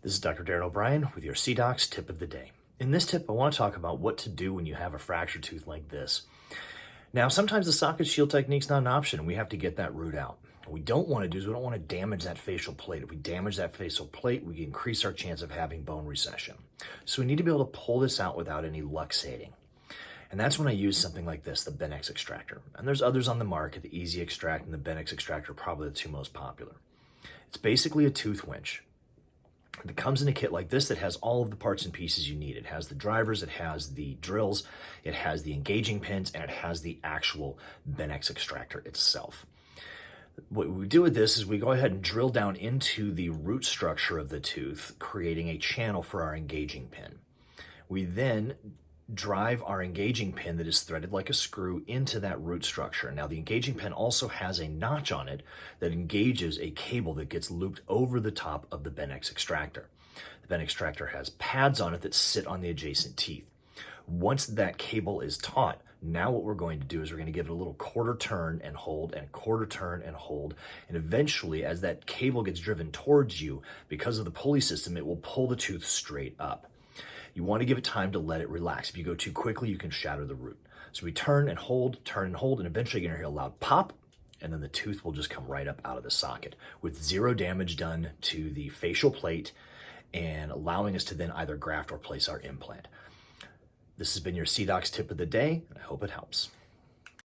This is Dr. Darren O'Brien with your CDocs tip of the day. In this tip, I want to talk about what to do when you have a fractured tooth like this. Now, sometimes the socket shield technique is not an option, and we have to get that root out. What we don't want to do is we don't want to damage that facial plate. If we damage that facial plate, we increase our chance of having bone recession. So we need to be able to pull this out without any luxating. And that's when I use something like this, the Benex Extractor. And there's others on the market, the Easy Extract and the Benex Extractor are probably the two most popular. It's basically a tooth winch. It comes in a kit like this that has all of the parts and pieces you need. It has the drivers, it has the drills, it has the engaging pins, and it has the actual Benex Extractor itself. What we do with this is we go ahead and drill down into the root structure of the tooth, creating a channel for our engaging pin. We then drive our engaging pin that is threaded like a screw into that root structure. Now, the engaging pin also has a notch on it that engages a cable that gets looped over the top of the Benex Extractor. The Benex Extractor has pads on it that sit on the adjacent teeth. Once that cable is taut, now what we're going to do is we're going to give it a little quarter turn and hold, and quarter turn and hold, and eventually, as that cable gets driven towards you, because of the pulley system, it will pull the tooth straight up. You want to give it time to let it relax. If you go too quickly, you can shatter the root. So we turn and hold, and eventually you're going to hear a loud pop, and then the tooth will just come right up out of the socket with zero damage done to the facial plate and allowing us to then either graft or place our implant. This has been your CDocs tip of the day, and I hope it helps.